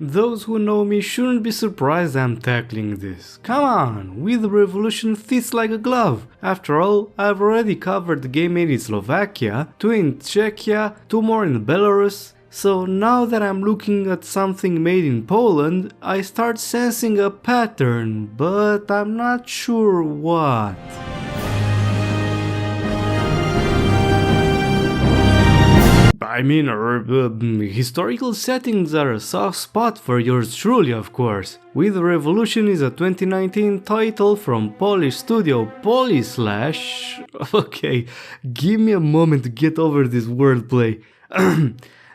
Those who know me shouldn't be surprised I'm tackling this. Come on, We the Revolution fits like a glove. After all, I've already covered the game made in Slovakia, 2 in Czechia, 2 more in Belarus. So now that I'm looking at something made in Poland, I start sensing a pattern, but I'm not sure what. I mean, historical settings are a soft spot for yours truly, of course. We the Revolution is a 2019 title from Polish studio Polislash. Okay, give me a moment to get over this wordplay.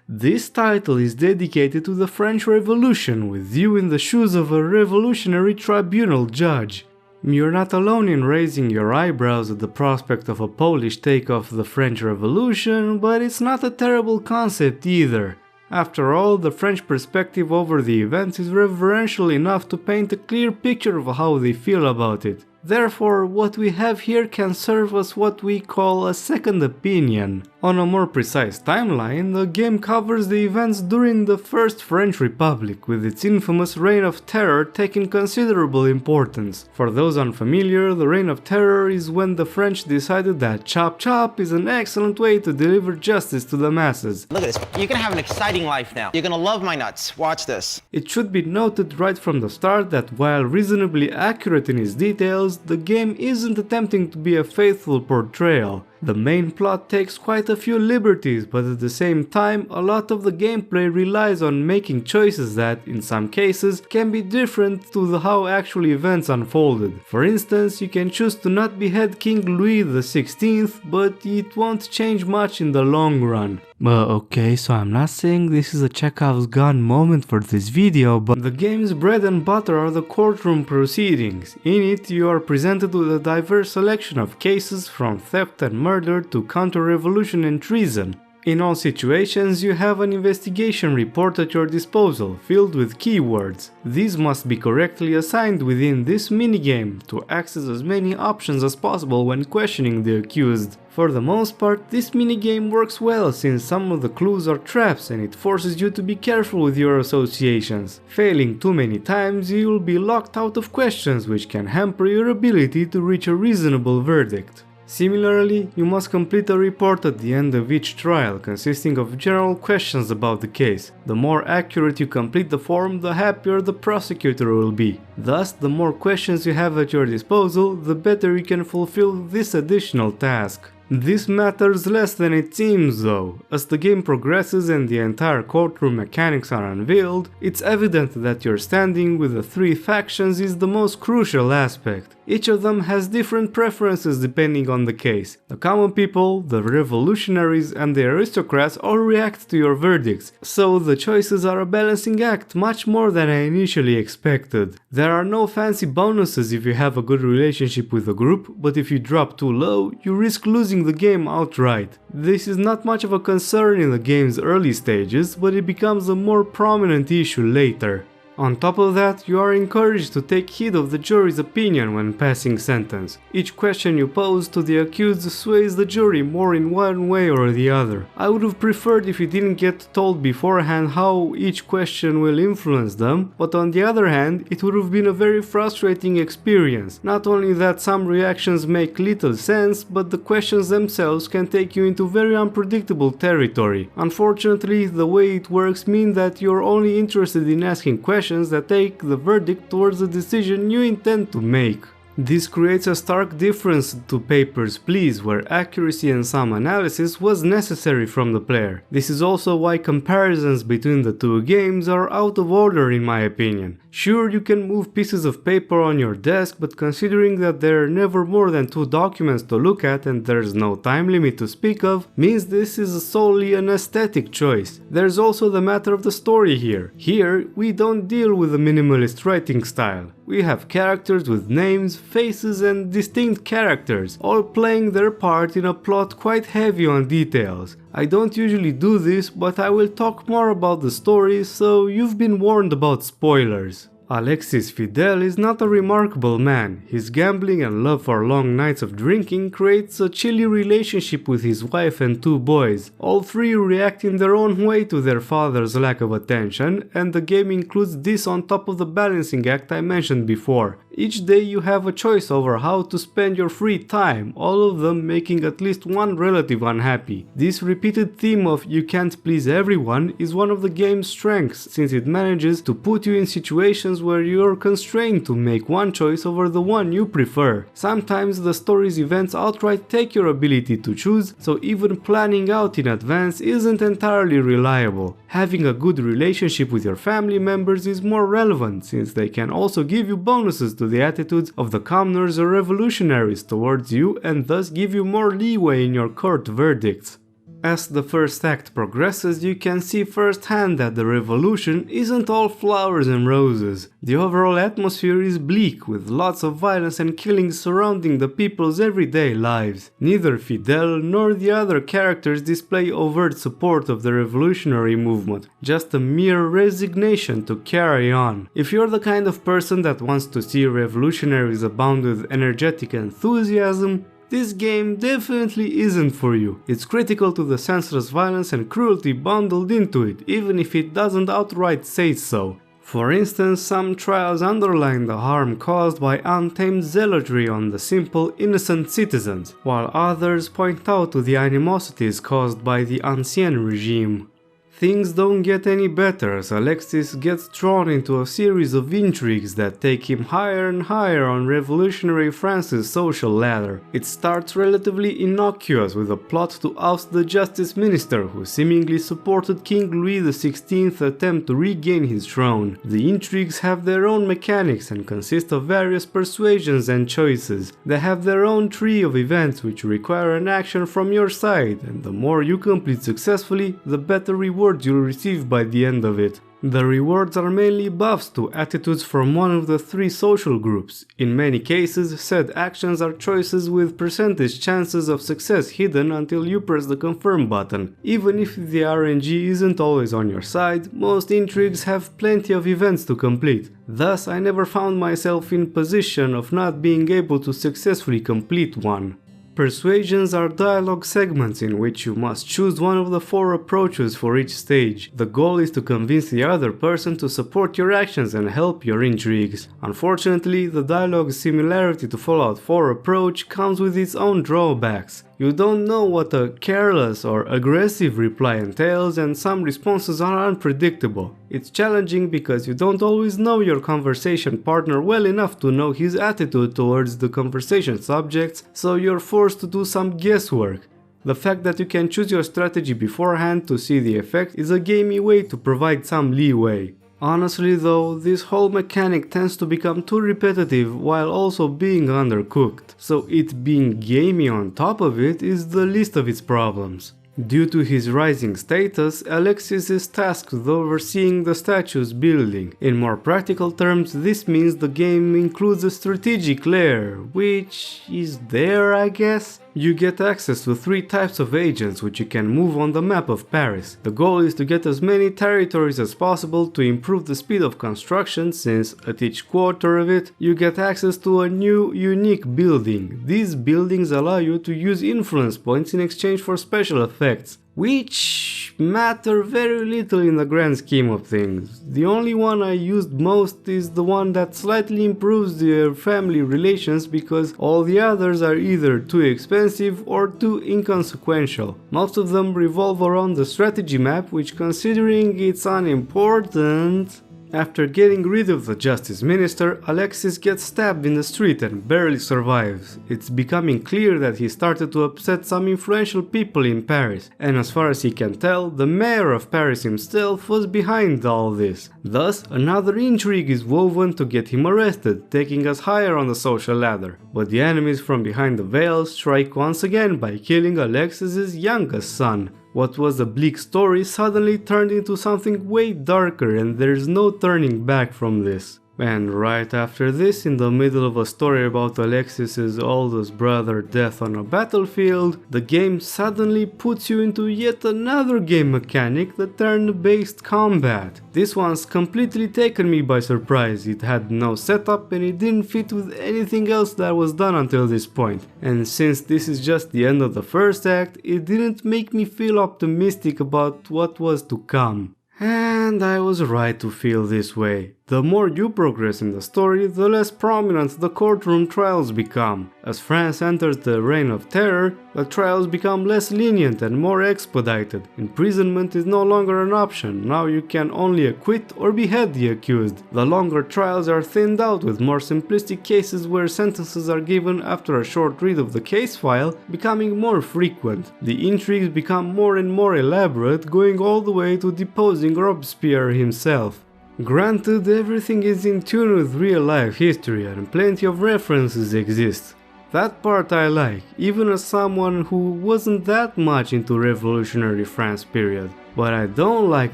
This title is dedicated to the French Revolution, with you in the shoes of a revolutionary tribunal judge. You're not alone in raising your eyebrows at the prospect of a Polish take of the French Revolution, but it's not a terrible concept either. After all, the French perspective over the events is reverential enough to paint a clear picture of how they feel about it. Therefore, what we have here can serve as what we call a second opinion. On a more precise timeline, the game covers the events during the First French Republic, with its infamous Reign of Terror taking considerable importance. For those unfamiliar, the Reign of Terror is when the French decided that chop chop is an excellent way to deliver justice to the masses. Look at this, you're gonna have an exciting life now. You're gonna love my nuts, watch this. It should be noted right from the start that while reasonably accurate in its details, the game isn't attempting to be a faithful portrayal. The main plot takes quite a few liberties, but at the same time, a lot of the gameplay relies on making choices that, in some cases, can be different to how actual events unfolded. For instance, you can choose to not behead King Louis XVI, but it won't change much in the long run. Okay, so I'm not saying this is a Chekhov's gun moment for this video, but the game's bread and butter are the courtroom proceedings. In it, you are presented with a diverse selection of cases, from theft and murder to counter-revolution and treason. In all situations, you have an investigation report at your disposal, filled with keywords. These must be correctly assigned within this minigame to access as many options as possible when questioning the accused. For the most part, this minigame works well since some of the clues are traps and it forces you to be careful with your associations. Failing too many times, you will be locked out of questions which can hamper your ability to reach a reasonable verdict. Similarly, you must complete a report at the end of each trial, consisting of general questions about the case. The more accurate you complete the form, the happier the prosecutor will be. Thus, the more questions you have at your disposal, the better you can fulfill this additional task. This matters less than it seems though. As the game progresses and the entire courtroom mechanics are unveiled, it's evident that your standing with the 3 factions is the most crucial aspect. Each of them has different preferences depending on the case. The common people, the revolutionaries and the aristocrats all react to your verdicts, so the choices are a balancing act much more than I initially expected. There are no fancy bonuses if you have a good relationship with the group, but if you drop too low, you risk losing the game outright. This is not much of a concern in the game's early stages, but it becomes a more prominent issue later. On top of that, you are encouraged to take heed of the jury's opinion when passing sentence. Each question you pose to the accused sways the jury more in one way or the other. I would have preferred if you didn't get told beforehand how each question will influence them, but on the other hand, it would have been a very frustrating experience. Not only that some reactions make little sense, but the questions themselves can take you into very unpredictable territory. Unfortunately, the way it works means that you're only interested in asking questions that take the verdict towards the decision you intend to make. This creates a stark difference to Papers, Please, where accuracy and some analysis was necessary from the player. This is also why comparisons between the two games are out of order in my opinion. Sure, you can move pieces of paper on your desk, but considering that there are never more than 2 documents to look at and there's no time limit to speak of, means this is solely an aesthetic choice. There's also the matter of the story here. Here, we don't deal with a minimalist writing style. We have characters with names, faces and distinct characters, all playing their part in a plot quite heavy on details. I don't usually do this, but I will talk more about the story, so you've been warned about spoilers. Alexis Fidel is not a remarkable man. His gambling and love for long nights of drinking creates a chilly relationship with his wife and 2 boys. All 3 react in their own way to their father's lack of attention, and the game includes this on top of the balancing act I mentioned before. Each day you have a choice over how to spend your free time, all of them making at least one relative unhappy. This repeated theme of you can't please everyone is one of the game's strengths, since it manages to put you in situations where you are constrained to make one choice over the one you prefer. Sometimes the story's events outright take your ability to choose, so even planning out in advance isn't entirely reliable. Having a good relationship with your family members is more relevant, since they can also give you bonuses to the attitudes of the commoners or revolutionaries towards you and thus give you more leeway in your court verdicts. As the first act progresses, you can see firsthand that the revolution isn't all flowers and roses. The overall atmosphere is bleak, with lots of violence and killing surrounding the people's everyday lives. Neither Fidel nor the other characters display overt support of the revolutionary movement, just a mere resignation to carry on. If you're the kind of person that wants to see revolutionaries abound with energetic enthusiasm, this game definitely isn't for you. It's critical to the senseless violence and cruelty bundled into it, even if it doesn't outright say so. For instance, some trials underline the harm caused by untamed zealotry on the simple, innocent citizens, while others point out to the animosities caused by the ancien regime. Things don't get any better as Alexis gets drawn into a series of intrigues that take him higher and higher on revolutionary France's social ladder. It starts relatively innocuous with a plot to oust the justice minister who seemingly supported King Louis XVI's attempt to regain his throne. The intrigues have their own mechanics and consist of various persuasions and choices. They have their own tree of events which require an action from your side, and the more you complete successfully, the better reward you'll receive by the end of it. The rewards are mainly buffs to attitudes from one of the 3 social groups. In many cases, said actions are choices with percentage chances of success hidden until you press the confirm button. Even if the RNG isn't always on your side, most intrigues have plenty of events to complete. Thus, I never found myself in position of not being able to successfully complete one. Persuasions are dialogue segments in which you must choose one of the 4 approaches for each stage. The goal is to convince the other person to support your actions and help your intrigues. Unfortunately, the dialogue's similarity to Fallout 4 approach comes with its own drawbacks. You don't know what a careless or aggressive reply entails, and some responses are unpredictable. It's challenging because you don't always know your conversation partner well enough to know his attitude towards the conversation subjects, so you're forced to do some guesswork. The fact that you can choose your strategy beforehand to see the effect is a gamey way to provide some leeway. Honestly though, this whole mechanic tends to become too repetitive while also being undercooked, so it being gamey on top of it is the least of its problems. Due to his rising status, Alexis is tasked with overseeing the statue's building. In more practical terms, this means the game includes a strategic layer, which is there, I guess? You get access to 3 types of agents which you can move on the map of Paris. The goal is to get as many territories as possible to improve the speed of construction, since at each quarter of it you get access to a new unique building. These buildings allow you to use influence points in exchange for special effects, which matter very little in the grand scheme of things. The only one I used most is the one that slightly improves their family relations, because all the others are either too expensive or too inconsequential. Most of them revolve around the strategy map, which, considering it's unimportant. After getting rid of the Justice Minister, Alexis gets stabbed in the street and barely survives. It's becoming clear that he started to upset some influential people in Paris, and as far as he can tell, the mayor of Paris himself was behind all this. Thus, another intrigue is woven to get him arrested, taking us higher on the social ladder. But the enemies from behind the veil strike once again by killing Alexis's youngest son. What was a bleak story suddenly turned into something way darker, and there's no turning back from this. And right after this, in the middle of a story about Alexis's oldest brother death on a battlefield, the game suddenly puts you into yet another game mechanic, the turn-based combat. This one's completely taken me by surprise. It had no setup and it didn't fit with anything else that was done until this point. And since this is just the end of the first act, it didn't make me feel optimistic about what was to come. And I was right to feel this way. The more you progress in the story, the less prominent the courtroom trials become. As France enters the reign of terror, the trials become less lenient and more expedited. Imprisonment is no longer an option, now you can only acquit or behead the accused. The longer trials are thinned out with more simplistic cases where sentences are given after a short read of the case file, becoming more frequent. The intrigues become more and more elaborate, going all the way to deposing Robespierre himself. Granted, everything is in tune with real-life history and plenty of references exist. That part I like, even as someone who wasn't that much into revolutionary France period. But I don't like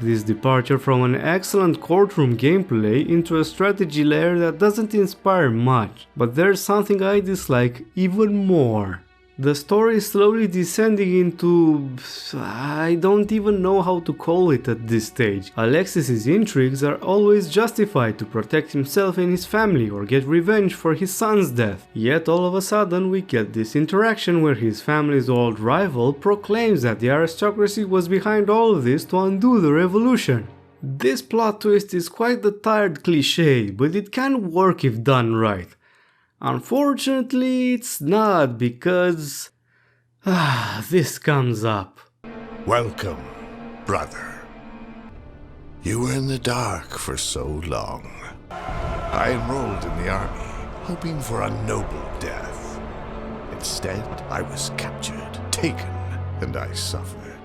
this departure from an excellent courtroom gameplay into a strategy layer that doesn't inspire much. But there's something I dislike even more. The story is slowly descending into... I don't even know how to call it at this stage. Alexis's intrigues are always justified to protect himself and his family or get revenge for his son's death. Yet all of a sudden we get this interaction where his family's old rival proclaims that the aristocracy was behind all of this to undo the revolution. This plot twist is quite the tired cliche, but it can work if done right. Unfortunately, it's not because... this comes up. Welcome, brother. You were in the dark for so long. I enrolled in the army, hoping for a noble death. Instead, I was captured, taken, and I suffered.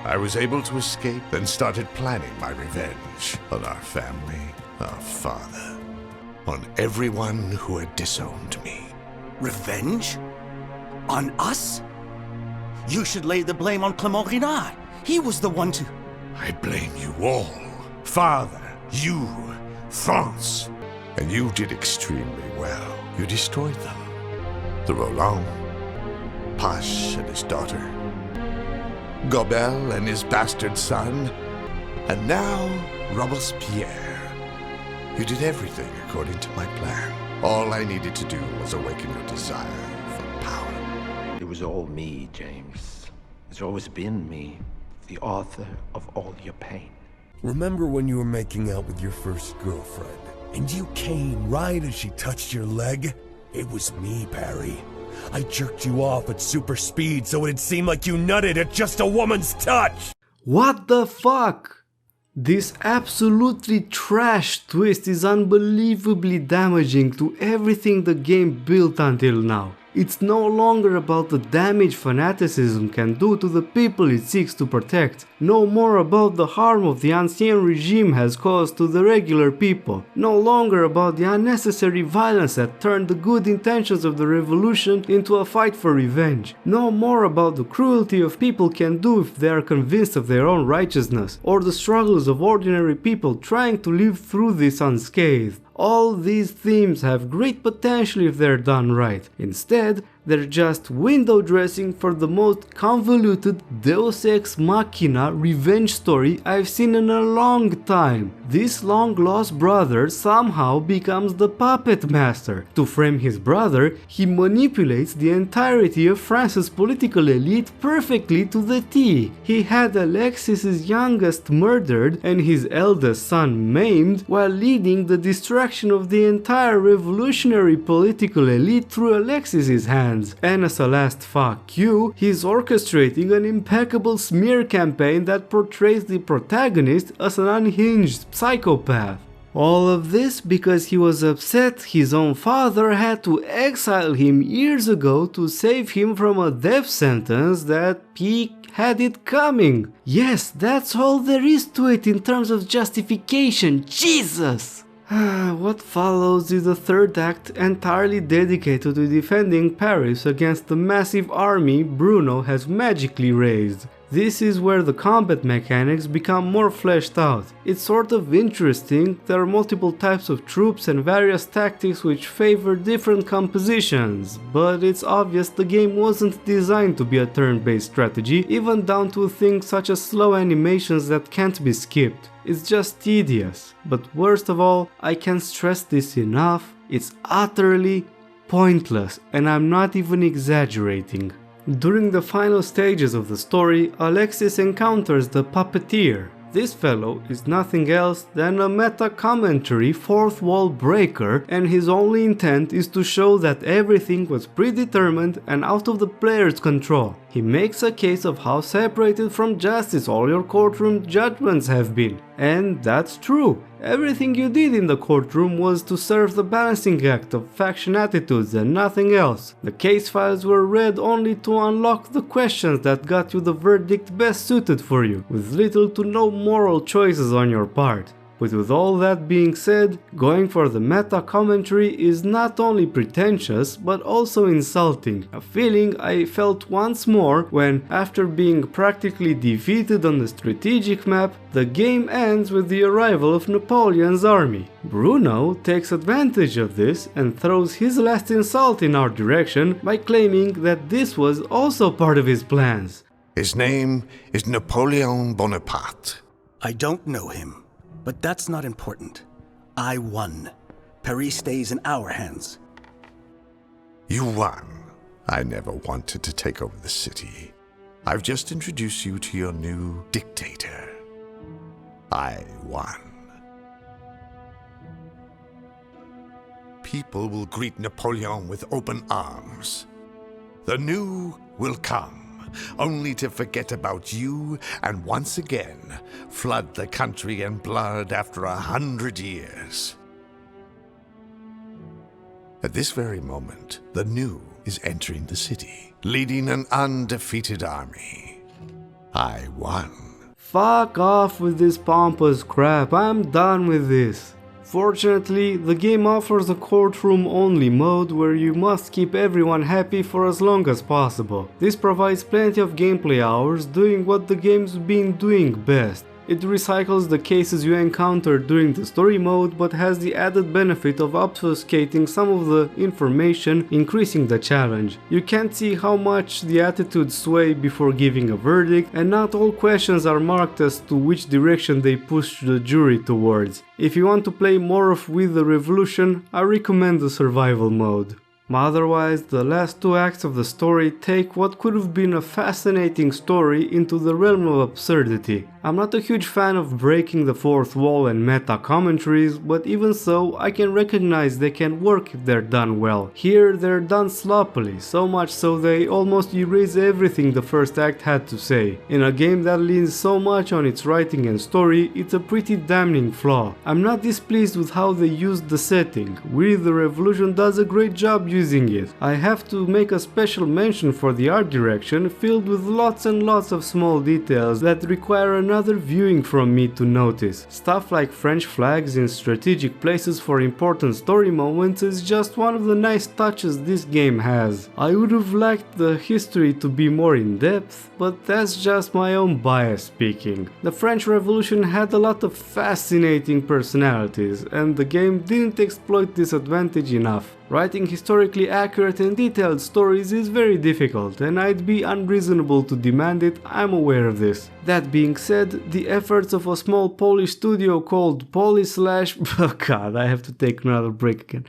I was able to escape and started planning my revenge on our family, our father. On everyone who had disowned me. Revenge? On us? You should lay the blame on Clement Renard. He was the one to... I blame you all. Father, you, France. And you did extremely well. You destroyed them. The Roland, Pache and his daughter, Gobel and his bastard son, and now Robespierre. You did everything according to my plan. All I needed to do was awaken your desire for power. It was all me, James. It's always been me, the author of all your pain. Remember when you were making out with your first girlfriend, and you came right as she touched your leg? It was me, Parry. I jerked you off at super speed so it'd seem like you nutted at just a woman's touch! What the fuck? This absolutely trash twist is unbelievably damaging to everything the game built until now. It's no longer about the damage fanaticism can do to the people it seeks to protect, no more about the harm of the ancien regime has caused to the regular people, no longer about the unnecessary violence that turned the good intentions of the revolution into a fight for revenge, no more about the cruelty of people can do if they are convinced of their own righteousness, or the struggles of ordinary people trying to live through this unscathed. All these themes have great potential if they're done right. Instead, they're just window dressing for the most convoluted Deus Ex Machina revenge story I've seen in a long time. This long-lost brother somehow becomes the puppet master. To frame his brother, he manipulates the entirety of France's political elite perfectly to the T. He had Alexis's youngest murdered and his eldest son maimed while leading the destruction of the entire revolutionary political elite through Alexis's hands. And as a last fuck you, he's orchestrating an impeccable smear campaign that portrays the protagonist as an unhinged psychopath. All of this because he was upset his own father had to exile him years ago to save him from a death sentence that he had it coming. Yes, that's all there is to it in terms of justification. Jesus! What follows is a third act entirely dedicated to defending Paris against the massive army Bruno has magically raised. This is where the combat mechanics become more fleshed out. It's sort of interesting, there are multiple types of troops and various tactics which favor different compositions, but it's obvious the game wasn't designed to be a turn-based strategy, even down to things such as slow animations that can't be skipped. It's just tedious. But worst of all, I can't stress this enough, it's utterly pointless, and I'm not even exaggerating. During the final stages of the story, Alexis encounters the puppeteer. This fellow is nothing else than a meta-commentary fourth wall breaker, and his only intent is to show that everything was predetermined and out of the player's control. He makes a case of how separated from justice all your courtroom judgments have been. And that's true. Everything you did in the courtroom was to serve the balancing act of faction attitudes and nothing else. The case files were read only to unlock the questions that got you the verdict best suited for you, with little to no moral choices on your part. But with all that being said, going for the meta commentary is not only pretentious but also insulting, a feeling I felt once more when, after being practically defeated on the strategic map, the game ends with the arrival of Napoleon's army. Bruno takes advantage of this and throws his last insult in our direction by claiming that this was also part of his plans. His name is Napoleon Bonaparte. I don't know him, but that's not important. I won. Paris stays in our hands. You won. I never wanted to take over the city. I've just introduced you to your new dictator. I won. People will greet Napoleon with open arms. The new will come, only to forget about you and once again flood the country in blood after 100 years. At this very moment, the new is entering the city, leading an undefeated army. I won. Fuck off with this pompous crap, I'm done with this. Fortunately, the game offers a courtroom only mode where you must keep everyone happy for as long as possible. This provides plenty of gameplay hours doing what the game's been doing best. It recycles the cases you encountered during the story mode, but has the added benefit of obfuscating some of the information, increasing the challenge. You can't see how much the attitudes sway before giving a verdict, and not all questions are marked as to which direction they push the jury towards. If you want to play more of With the Revolution, I recommend the survival mode. Otherwise, the last two acts of the story take what could have been a fascinating story into the realm of absurdity. I'm not a huge fan of breaking the fourth wall and meta commentaries, but even so, I can recognize they can work if they're done well. Here, they're done sloppily, so much so they almost erase everything the first act had to say. In a game that leans so much on its writing and story, it's a pretty damning flaw. I'm not displeased with how they used the setting. With the Revolution does a great job using it. I have to make a special mention for the art direction, filled with lots and lots of small details that require another viewing from me to notice. Stuff like French flags in strategic places for important story moments is just one of the nice touches this game has. I would have liked the history to be more in depth, but that's just my own bias speaking. The French Revolution had a lot of fascinating personalities, and the game didn't exploit this advantage enough. Writing historically accurate and detailed stories is very difficult, and I'd be unreasonable to demand it, I'm aware of this. That being said, the efforts of a small Polish studio called oh god, I have to take another break again.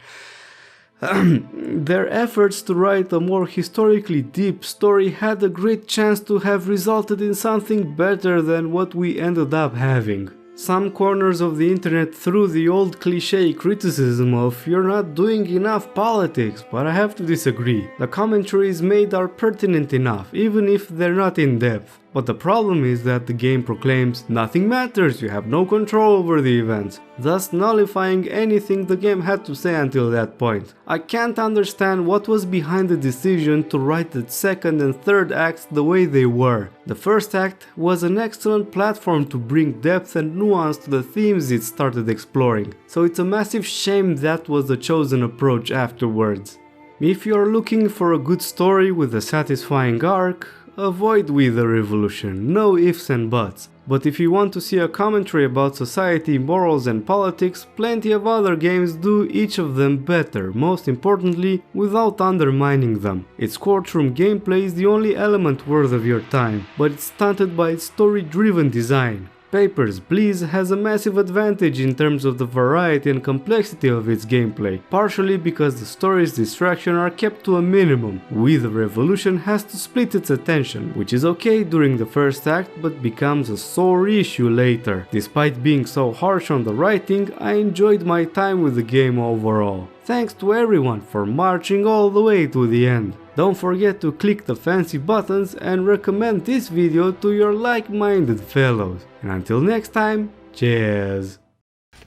Their efforts to write a more historically deep story had a great chance to have resulted in something better than what we ended up having. Some corners of the internet threw the old cliché criticism of "you're not doing enough politics," but I have to disagree. The commentaries made are pertinent enough, even if they're not in depth. But the problem is that the game proclaims nothing matters, you have no control over the events, thus nullifying anything the game had to say until that point. I can't understand what was behind the decision to write the second and third acts the way they were. The first act was an excellent platform to bring depth and nuance to the themes it started exploring, so it's a massive shame that was the chosen approach afterwards. If you're looking for a good story with a satisfying arc, avoid Wither Revolution, no ifs and buts. But if you want to see a commentary about society, morals and politics, plenty of other games do each of them better, most importantly, without undermining them. Its Courtroom gameplay is the only element worth of your time, but it's stunted by its story-driven design. Papers, Please has a massive advantage in terms of the variety and complexity of its gameplay, partially because the story's distraction are kept to a minimum. Wither Revolution has to split its attention, which is okay during the first act but becomes a sore issue later. Despite being so harsh on the writing, I enjoyed my time with the game overall. Thanks to everyone for marching all the way to the end. Don't forget to click the fancy buttons and recommend this video to your like-minded fellows. And until next time, cheers!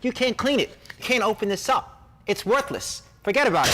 You can't clean it. You can't open this up. It's worthless. Forget about it.